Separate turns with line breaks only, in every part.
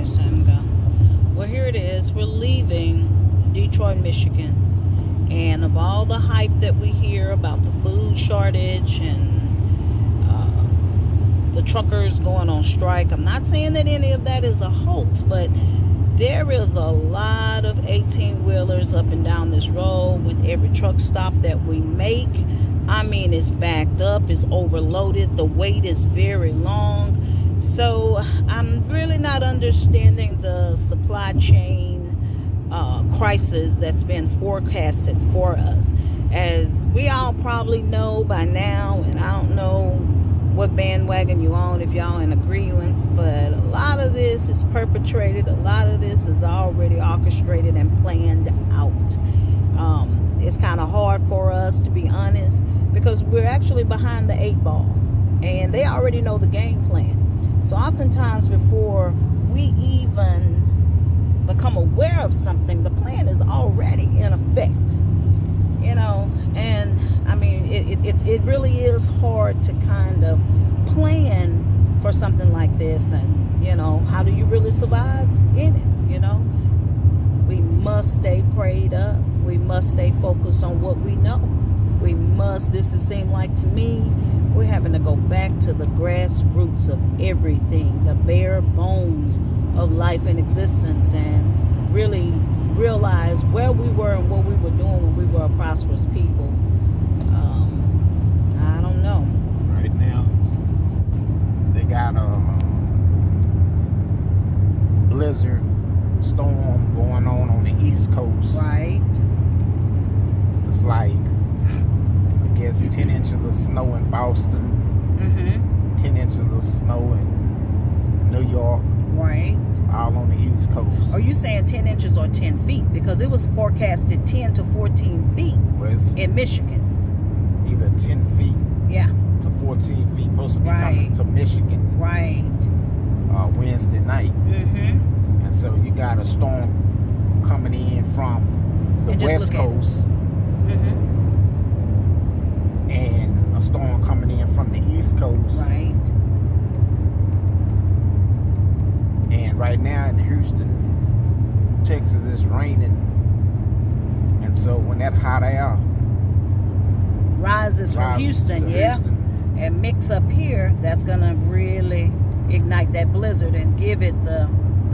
Sam go. Well, here it is. We're leaving Detroit, Michigan. And of all the hype that we hear about the food shortage and the truckers going on strike, I'm not saying that any of that is a hoax, but there is a lot of 18-wheelers up and down this road. With every truck stop that we make, I mean, it's backed up, it's overloaded, the wait is very long. So I'm really not understanding the supply chain crisis that's been forecasted for us. As we all probably know by now, and I don't know what bandwagon you on, if y'all in agreement, but a lot of this is perpetrated, a lot of this is already orchestrated and planned out. It's kind of hard for us, to be honest, because we're actually behind the 8 ball and they already know the game plan. So oftentimes before we even become aware of something, the plan is already in effect, you know. And I mean, it really is hard to kind of plan for something like this. And you know, how do you really survive in it? You know, we must stay prayed up, we must stay focused on what we know. We must, this it seemed like to me, we're having to go back to the grassroots of everything, the bare bones of life and existence, and really realize where we were and what we were doing when we were a prosperous people. I don't know.
Right now, they got a blizzard storm going on the East Coast.
Right.
It's like, I guess, 10 inches of snow in Boston. 10 inches of snow in New York.
Right.
All on the East Coast.
Are you saying 10 inches or 10 feet? Because it was forecasted 10 to 14 feet in Michigan.
Either 10 feet to 14 feet. Supposed to be coming to Michigan.
Right.
Wednesday night. And so you got a storm coming in from the West Coast. And a storm coming in from the East Coast.
Right.
And right now in Houston, Texas, it's raining. And so when that hot air
rises from Houston, and mix up here, that's gonna really ignite that blizzard and give it the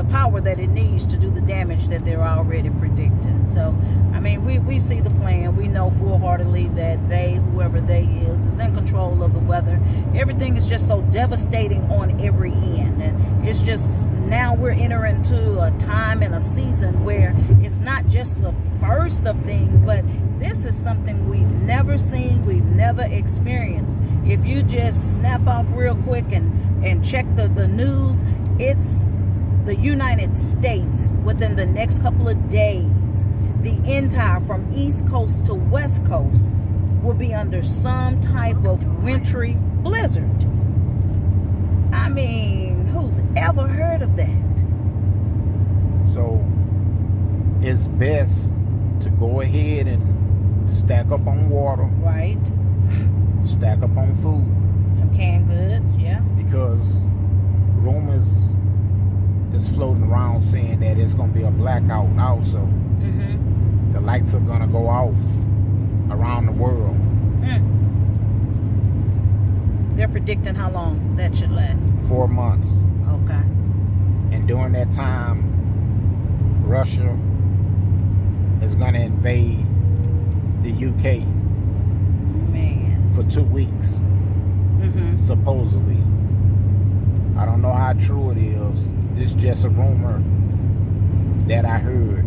power that it needs to do the damage that they're already predicting. So I mean, we see the plan. We know full-heartedly that whoever they is in control of the weather. Everything is just so devastating on every end, and it's just, now we're entering into a time and a season where it's not just the first of things, but this is something we've never seen, we've never experienced. If you just snap off real quick and check the news, it's the United States within the next couple of days, the entire from East Coast to West Coast will be under some type of wintry blizzard. I mean, who's ever heard of that?
So it's best to go ahead and stack up on water.
Right.
Stack up on food.
Some canned goods,
because rumors is floating around saying that it's going to be a blackout also. The lights are going to go off around the world.
They're predicting how long that should last.
4 months.
Okay.
And during that time, Russia is going to invade the UK for 2 weeks, supposedly. I don't know how true it is. This is just a rumor that I heard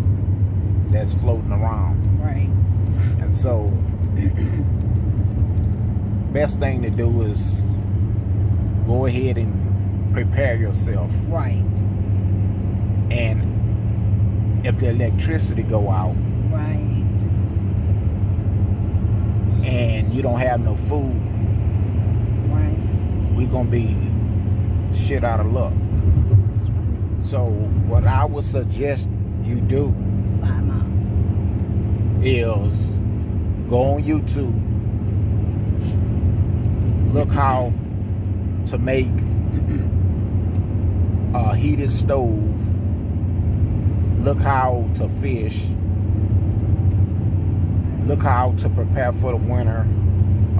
that's floating around.
Right.
And so, best thing to do is go ahead and prepare yourself.
Right.
And if the electricity go out, and you don't have no food, we're gonna be shit out of luck.
That's right.
So what I would suggest you do,
it's 5 miles,
is go on YouTube, look how to make heated stove. Look how to fish. Look how to prepare for the winter,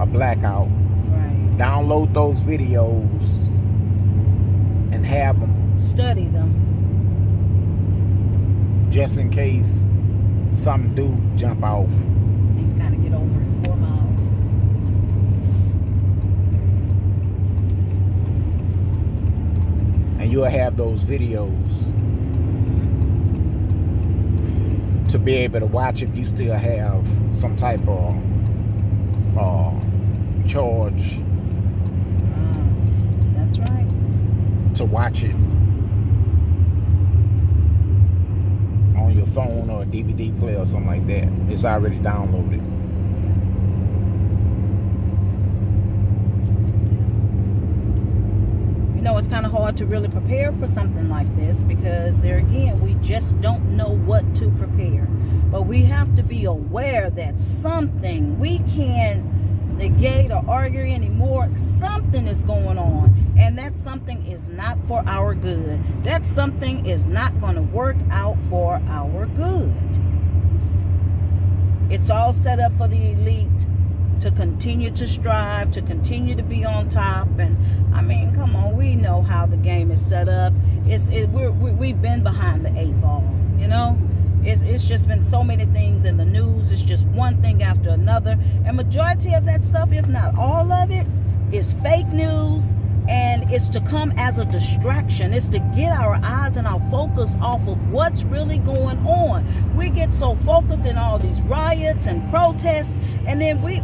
a blackout.
Right.
Download those videos and have them.
Study them.
Just in case something do jump off.
And kind of get over in 4 miles.
And you'll have those videos to be able to watch if you still have some type of charge.
That's right.
To watch it on your phone or a DVD player or something like that. It's already downloaded.
You know, it's kind of hard to really prepare for something like this because there again, we just don't know what to prepare. But we have to be aware that something, we can't negate or argue anymore. Something is going on, and that something is not for our good. That something is not going to work out for our good. It's all set up for the elite to continue to strive, to continue to be on top. And I mean, come on, we know how the game is set up. We've been behind the 8 ball, you know. It's just been so many things in the news. It's just one thing after another. And majority of that stuff, if not all of it, is fake news. And it's to come as a distraction. It's to get our eyes and our focus off of what's really going on. We get so focused in all these riots and protests. And then we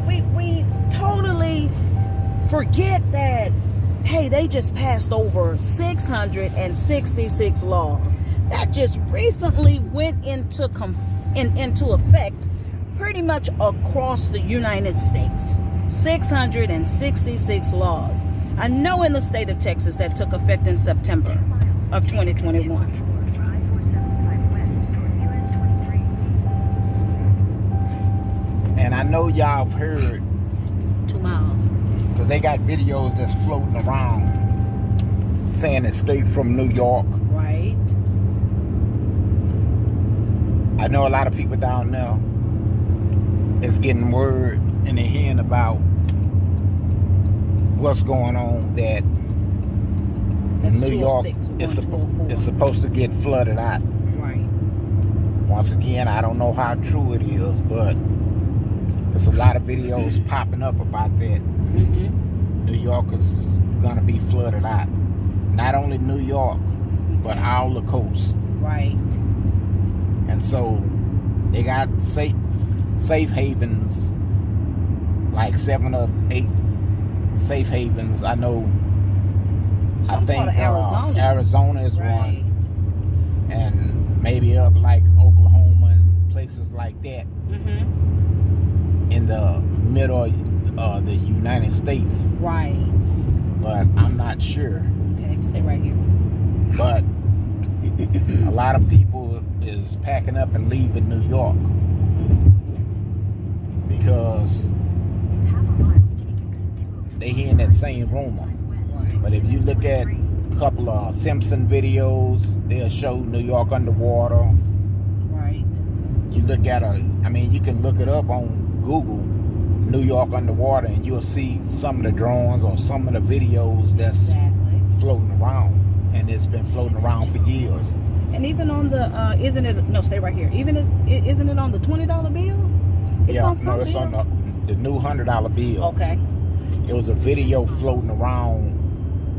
totally forget that, hey, they just passed over 666 laws. That just recently went into effect pretty much across the United States. 666 laws. I know in the state of Texas that took effect in September of 2021.
And I know y'all have heard
2 miles.
because they got videos that's floating around saying escape from New York.
Right.
I know a lot of people down there is getting word and they're hearing about what's going on, that
That's
New York
206,
is supposed to get flooded out.
Right.
Once again, I don't know how true it is, but there's a lot of videos popping up about that.
Mm-hmm.
New York is going to be flooded out. Not only New York, but all the coast.
Right.
And so they got safe havens, like 7 or 8 safe havens. I know.
Some
I think
part of Arizona.
Arizona is
Right.
one, and maybe up like Oklahoma and places like that
Mm-hmm.
in the middle of the United States.
Right.
But I'm not sure.
Okay, stay right here.
But a lot of people is packing up and leaving New York because they hearing that same rumor. But if you look at a couple of Simpson videos, they'll show New York underwater.
Right.
You look at you can look it up on Google, New York underwater, and you'll see some of the drones or some of the videos that's
Exactly.
floating around, and it's been floating around for years.
And even on the, stay right here. Isn't it on the $20 bill? It's on some
it's
bill?
on the new $100 bill.
Okay.
There was a video floating around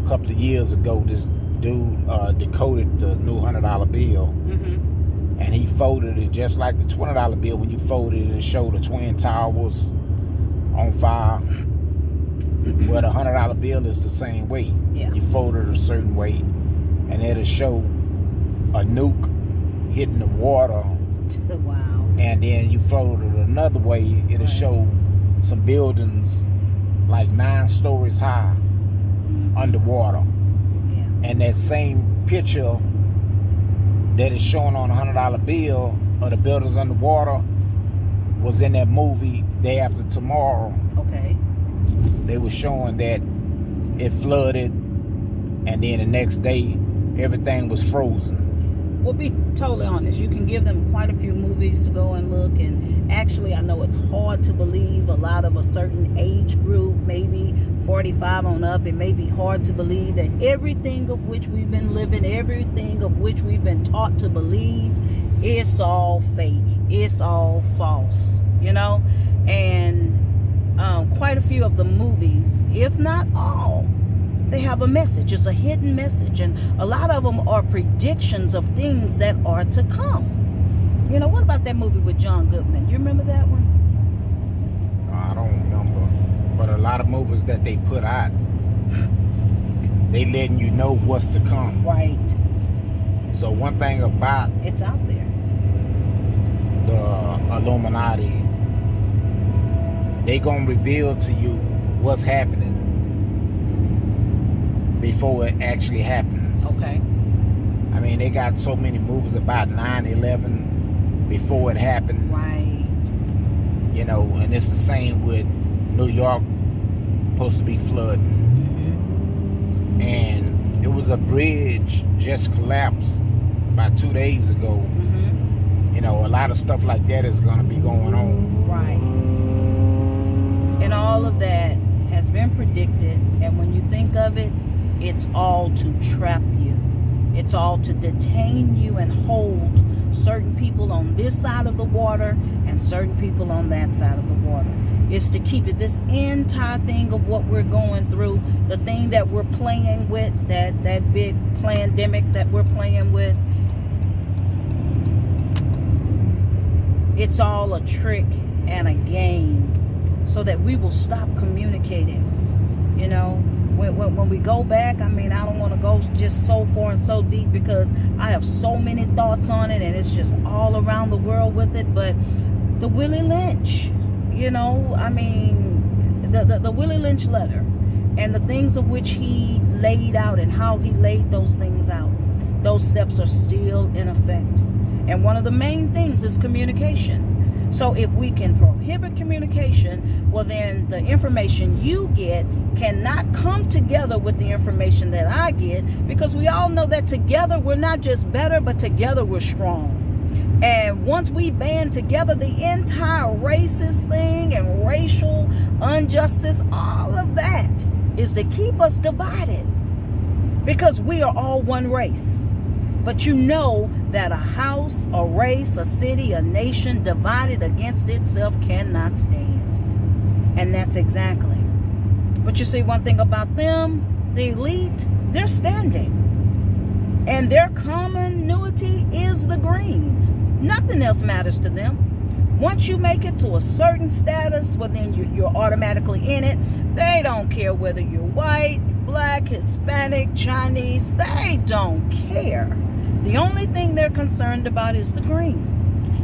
a couple of years ago. This dude decoded the new $100 bill,
Mm-hmm.
and he folded it just like the $20 bill. When you folded it, it showed the Twin Towers on fire. Well, the $100 bill is the same way.
Yeah.
You fold it a certain way, and it'll show a nuke hitting the water.
Wow.
And then you fold it another way, it'll show some buildings like 9 stories high underwater.
Yeah.
And that same picture that is shown on a $100 bill of the buildings underwater was in that movie Day After Tomorrow.
Okay.
They were showing that it flooded, and then the next day everything was frozen.
We'll be totally honest. You can give them quite a few movies to go and look. And actually, I know it's hard to believe a lot of a certain age group, maybe 45 on up. It may be hard to believe that everything of which we've been living, everything of which we've been taught to believe, it's all fake. It's all false, you know? And quite a few of the movies, if not all, they have a message. It's a hidden message. And a lot of them are predictions of things that are to come. You know, what about that movie with John Goodman? You remember that one?
I don't remember. But a lot of movies that they put out, they letting you know what's to come.
Right.
So one thing about
it's out there,
the Illuminati, they gonna reveal to you what's happening before it actually happens.
Okay.
I mean, they got so many movies about 9/11 before it happened.
Right.
You know, and it's the same with New York supposed to be flooding.
Mm-hmm.
And it was a bridge just collapsed about 2 days ago.
Mm-hmm.
You know, a lot of stuff like that is going to be going on.
Right. And all of that has been predicted. And when you think of it, it's all to trap you. It's all to detain you and hold certain people on this side of the water and certain people on that side of the water. It's to keep it, this entire thing of what we're going through, the thing that we're playing with, that big pandemic that we're playing with, it's all a trick and a game so that we will stop communicating. You know, when we go back, I mean, I don't want to go just so far and so deep because I have so many thoughts on it and it's just all around the world with it. But the Willie Lynch, you know, I mean, the Willie Lynch letter and the things of which he laid out and how he laid those things out, those steps are still in effect. And one of the main things is communication. So if we can prohibit communication, well then the information you get cannot come together with the information that I get, because we all know that together we're not just better, but together we're strong. And once we band together, the entire racist thing and racial injustice, all of that is to keep us divided, because we are all one race. But you know that a house, a race, a city, a nation divided against itself cannot stand. And that's exactly. But you see, one thing about them, the elite, they're standing. And their commonality is the green. Nothing else matters to them. Once you make it to a certain status, well then you're automatically in it. They don't care whether you're white, black, Hispanic, Chinese. They don't care. The only thing they're concerned about is the green.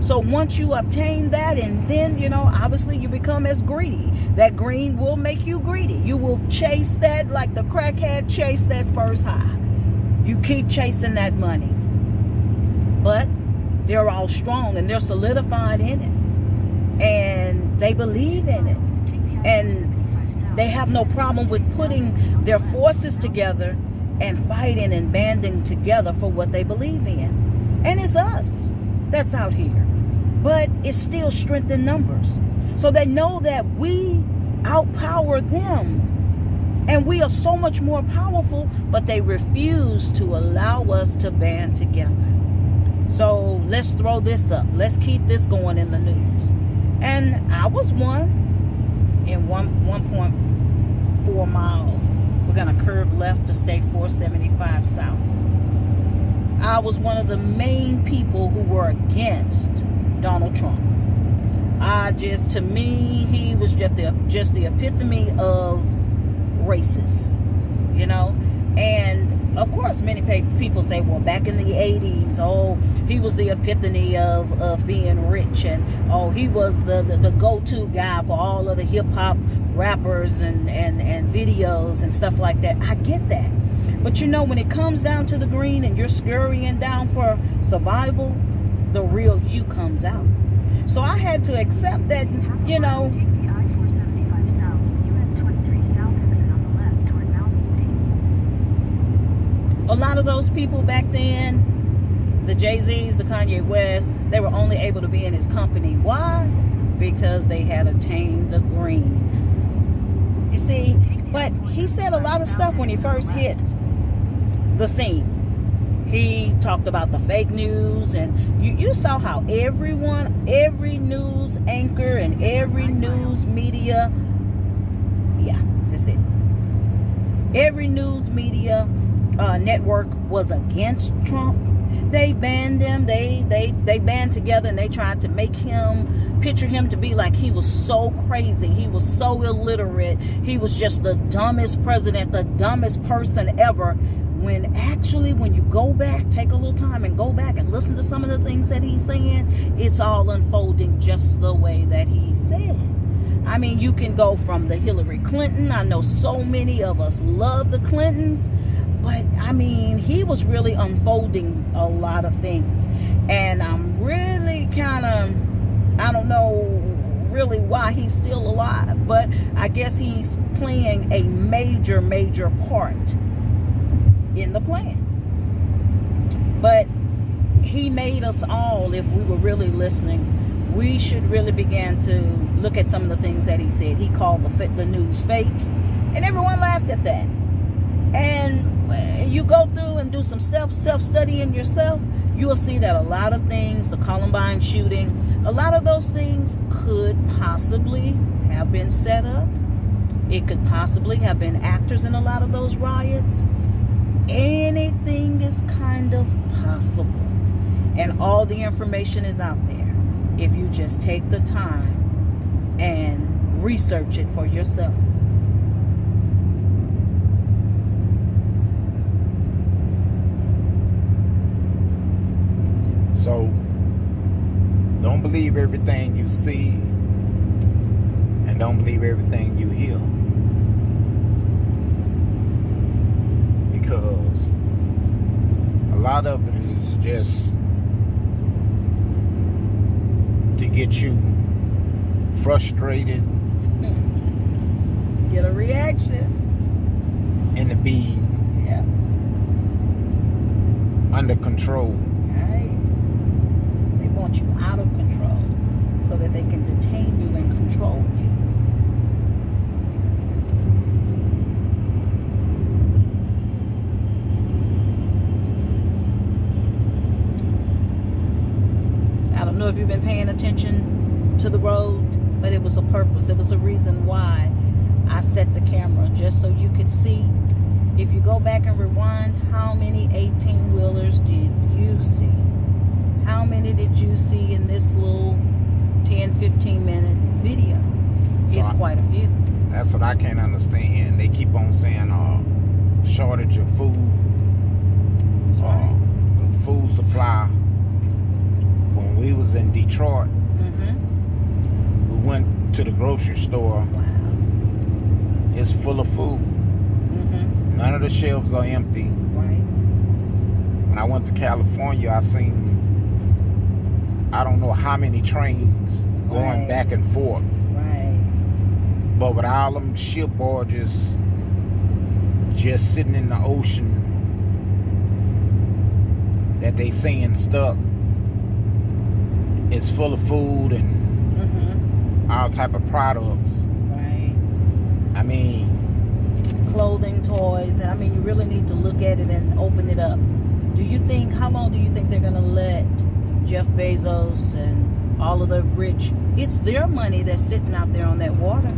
So once you obtain that, and then, you know, obviously you become as greedy. That green will make you greedy. You will chase that like the crackhead chase that first high. You keep chasing that money. But they're all strong and they're solidified in it. And they believe in it. And they have no problem with putting their forces together and fighting and banding together for what they believe in. And it's us that's out here. But it's still strength in numbers. So they know that we outpower them. And we are so much more powerful, but they refuse to allow us to band together. So let's throw this up. Let's keep this going in the news. And I was one in 1.4 miles. We're going to curve left to stay 475 south. I was one of the main people who were against Donald Trump. To me, he was just the epitome of racist, you know. And of course, many people say, well, back in the 80s, oh, he was the epitome of being rich, and oh, he was the go-to guy for all of the hip-hop rappers and videos and stuff like that. I get that. But you know, when it comes down to the green and you're scurrying down for survival, the real you comes out. So I had to accept that, you know,
take the I-475 south, US 23 south exit on the left toward Mountain
A lot of those people back then, the Jay-Z's, the Kanye West, they were only able to be in his company. Why? Because they had attained the green. You see, but he said a lot of stuff when he first hit the scene. He talked about the fake news, and you saw how every news anchor and every news media, yeah, that's it. Every news media network was against Trump. They banned him. They band together and they tried to make him, picture him to be like he was so crazy. He was so illiterate. He was just the dumbest president, the dumbest person ever. When actually, when you go back, take a little time and go back and listen to some of the things that he's saying, it's all unfolding just the way that he said. I mean, you can go from the Hillary Clinton. I know so many of us love the Clintons. But, I mean, he was really unfolding a lot of things. And I'm really kind of, I don't know really why he's still alive. But I guess he's playing a major, major part in the plan. But he made us all, if we were really listening, we should really begin to look at some of the things that he said. He called the news fake. And everyone laughed at that. And you go through and do some self-studying yourself, you will see that a lot of things, the Columbine shooting, a lot of those things could possibly have been set up. It could possibly have been actors in a lot of those riots. Anything is kind of possible. And all the information is out there if you just take the time and research it for yourself.
So, don't believe everything you see, and don't believe everything you hear. Because a lot of it is just to get you frustrated.
Get a reaction.
And to be under control.
Want you out of control so that they can detain you and control you. I don't know if you've been paying attention to the road, but it was a purpose. It was a reason why I set the camera, just so you could see. If you go back and rewind, how many 18-wheelers did you see? How many did you see in this little 10-15 minute video? It's quite a few.
That's what I can't understand. They keep on saying shortage of food.
That's right.
The food supply. When we was in Detroit, we went to the grocery store.
Wow.
It's full of food. None of the shelves are empty.
Right.
When I went to California, I seen, I don't know how many trains going back and forth.
Right.
But with all them ship barges just sitting in the ocean that they saying stuck, it's full of food and all type of products.
Right.
I mean,
clothing, toys, and I mean, you really need to look at it and open it up. How long do you think they're going to let Jeff Bezos and all of the rich, it's their money that's sitting out there on that water.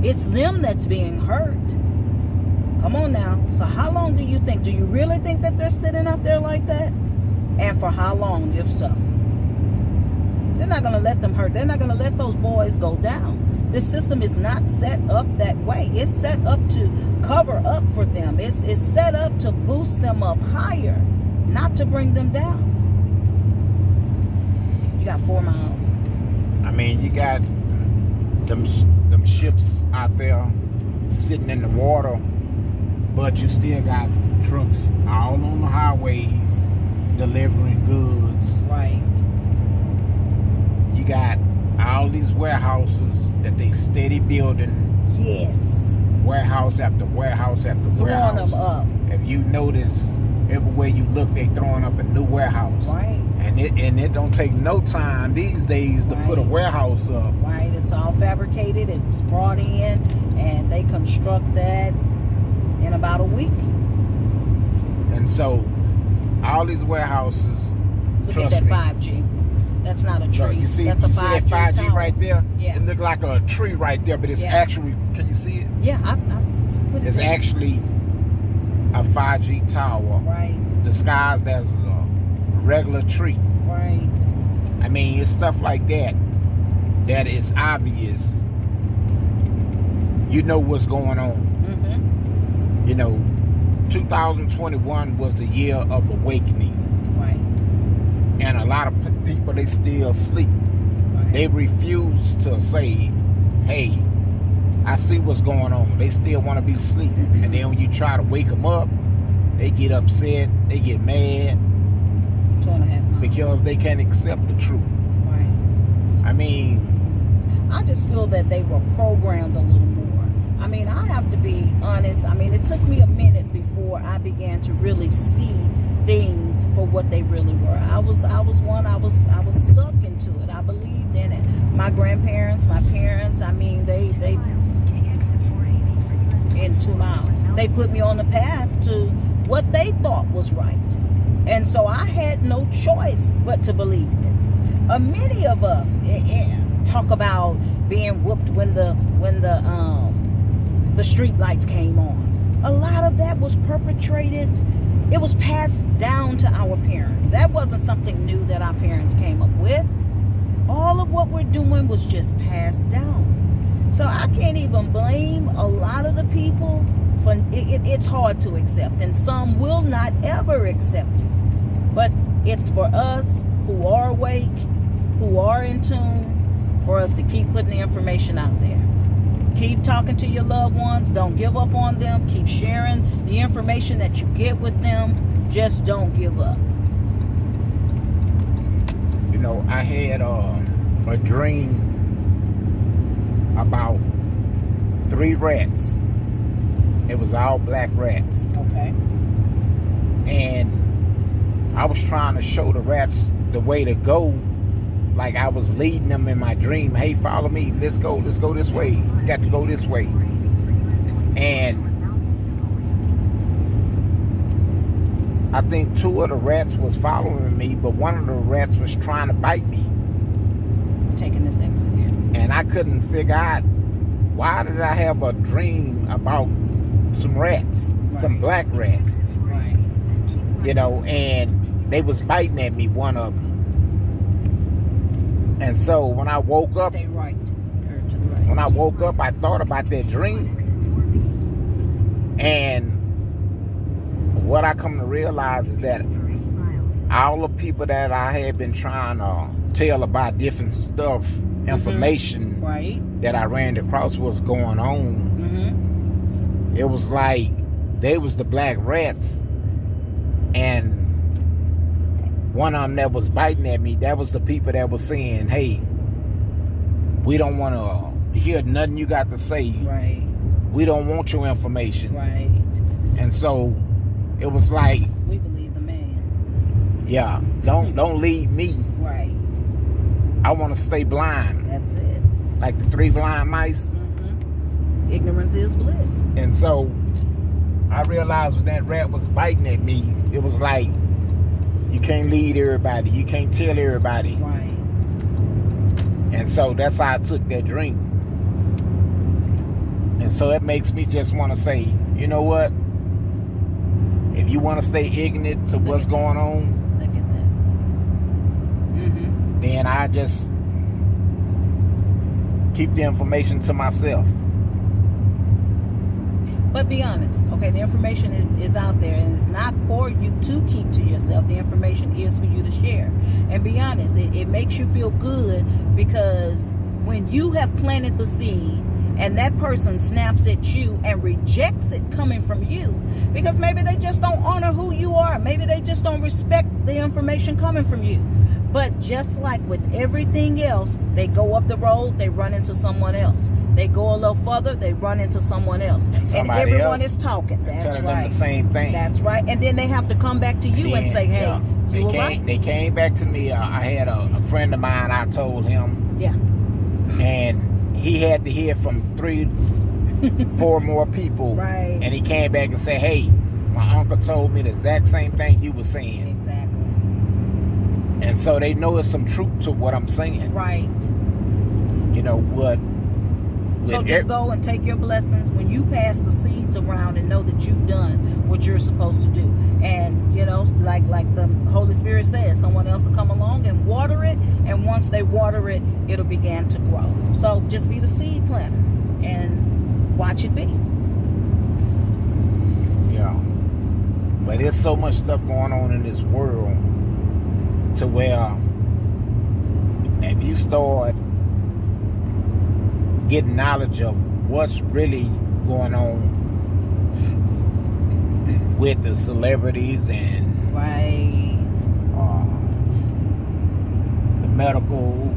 It's them that's being hurt. Come on now. So how long do you think? Do you really think that they're sitting out there like that? And for how long, if so? They're not going to let them hurt. They're not going to let those boys go down. This system is not set up that way. It's set up to cover up for them. It's set up to boost them up higher, not to bring them down. You got 4 miles.
I mean, you got them ships out there sitting in the water, but you still got trucks all on the highways delivering goods.
Right.
You got all these warehouses that they steady building.
Yes.
Warehouse after warehouse after warehouse.
Throwing them up.
If you notice, everywhere you look, they throwing up a new warehouse.
Right.
And it don't take no time these days to put a warehouse up.
Right. It's all fabricated. It's brought in, and they construct that in about a week.
And so, all these warehouses.
Look at that 5G. That's not a tree.
Look, you see,
that's a 5G
that 5G
tower
right there?
Yeah.
It look like a tree right there, but it's actually. Can you see it?
Yeah, I put it
It's
there.
actually a 5G tower.
Right.
Disguised as a regular tree.
Right.
I mean, it's stuff like that that is obvious. You know what's going on.
Mm-hmm.
You know, 2021 was the year of awakening.
Right.
And a lot of people, they still sleep.
Right.
They refuse to say, hey, I see what's going on. They still want to be asleep. And then when you try to wake them up, they get upset, they get mad.
2.5 miles.
Because they can't accept the truth.
Right.
I mean,
I just feel that they were programmed a little more. I mean, I have to be honest. I mean, it took me a minute before I began to really see things for what they really were. I was stuck into it. I believed in it. My grandparents, my parents, I mean, they in 2 miles. They put me on the path to what they thought was right. And so I had no choice but to believe it. Many of us talk about being whooped when the street lights came on. A lot of that was perpetrated. It was passed down to our parents. That wasn't something new that our parents came up with. All of what we're doing was just passed down. So I can't even blame a lot of the people for it. It's hard to accept, and some will not ever accept it. But it's for us who are awake, who are in tune, for us to keep putting the information out there. Keep talking to your loved ones. Don't give up on them. Keep sharing the information that you get with them. Just don't give up.
you know, I had a dream about 3 rats. It was all black rats.
Okay.
And I was trying to show the rats the way to go. Like I was leading them in my dream. Hey, follow me. Let's go this way. You got to go this way. And I think 2 of the rats was following me, but one of the rats was trying to bite me.
Taking this exit here.
And I couldn't figure out, why did I have a dream about some rats, some black rats?
Right.
You know, and they was biting at me, one of them. And so when I woke up,
Stay right. Curve to the right.
when I woke up, I thought about that dream. And what I come to realize is that all the people that I had been trying to tell about different stuff, information
Right.
that I ran across what's going on,
Mm-hmm.
it was like they was the black rats, and one of them that was biting at me, that was the people that was saying, hey, we don't want to hear nothing you got to say.
Right.
We don't want your information.
Right.
And so it was like,
We believe the man.
yeah, don't lead me.
Right.
I want to stay blind,
That's it.
like the 3 blind mice.
Mm-hmm. Ignorance is bliss.
And so I realized when that rat was biting at me, it was like, you can't lead everybody. You can't tell everybody.
Right.
And so that's how I took that dream. And so it makes me just want to say, you know what? If you want to stay ignorant to what's going on,
Look at that. Mm-hmm.
then I just keep the information to myself.
But be honest, okay, the information is out there, and it's not for you to keep to yourself. The information is for you to share. And be honest, it makes you feel good, because when you have planted the seed and that person snaps at you and rejects it coming from you, because maybe they just don't honor who you are. Maybe they just don't respect the information coming from you. But just like with everything else, they go up the road, they run into someone else. They go a little further, they run into someone else. And everyone is talking. That's
telling
right.
them the same thing.
That's right. And then they have to come back to you and say, hey, you were right.
They came back to me. I had a friend of mine, I told him.
Yeah.
And he had to hear from 3-4 more people.
Right.
And he came back and said, hey, my uncle told me the exact same thing you were saying.
Exactly.
And so they know there's some truth to what I'm saying.
Right.
You know what?
So just go and take your blessings when you pass the seeds around and know that you've done what you're supposed to do. And, you know, like the Holy Spirit says, someone else will come along and water it. And once they water it, it'll begin to grow. So just be the seed planter and watch it be.
Yeah. But there's so much stuff going on in this world to where if you start getting knowledge of what's really going on with the celebrities and the medical,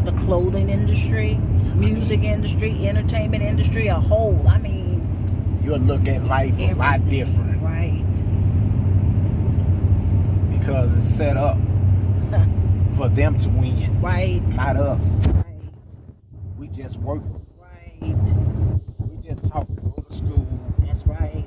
the clothing industry, music industry, entertainment industry, a whole. I mean,
you'll look at life a lot different,
right?
Because it's set up for them to win,
right?
Not us. We just work.
Right.
We just talk to go to school.
That's right.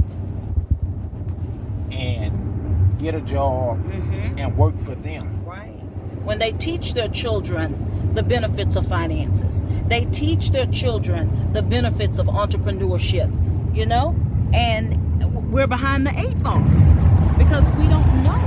And get a job and work for them.
Right. When they teach their children the benefits of finances, they teach their children the benefits of entrepreneurship, you know, and we're behind the 8 ball because we don't know.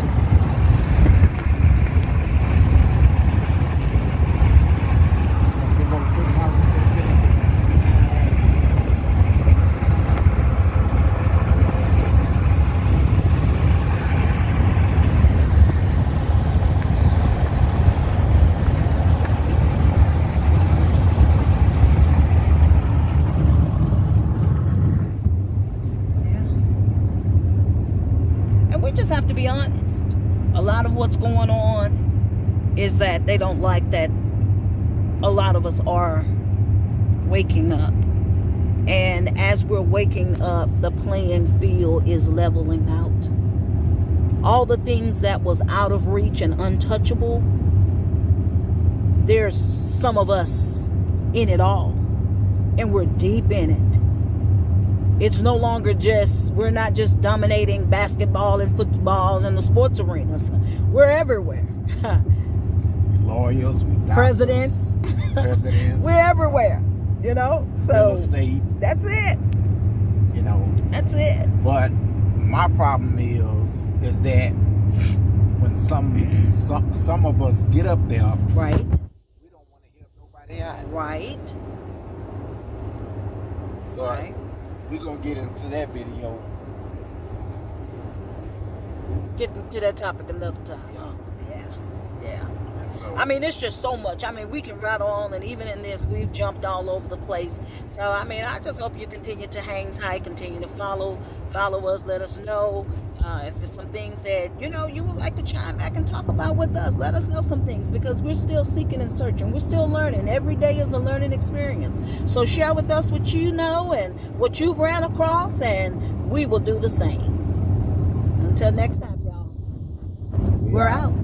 Just have to be honest. A lot of what's going on is that they don't like that a lot of us are waking up, and as we're waking up, the playing field is leveling out. All the things that was out of reach and untouchable, there's some of us in it all, and we're deep in it. It's no longer we're not just dominating basketball and footballs and the sports arenas. We're everywhere.
Lawyers,
presidents. We're everywhere, you know? So
real estate.
That's it.
You know.
That's it.
But my problem is that when some of us get up there,
right,
we don't want to hear nobody out.
Right.
But right. We're going to get into that video.
Get into that topic another time. Yeah.
So,
I mean, it's just so much. I mean, we can rattle on, and even in this, we've jumped all over the place. So, I mean, I just hope you continue to hang tight, continue to follow us, let us know if there's some things that, you know, you would like to chime back and talk about with us. Let us know some things, because we're still seeking and searching. We're still learning. Every day is a learning experience. So share with us what you know and what you've ran across, and we will do the same. Until next time, y'all. We're out.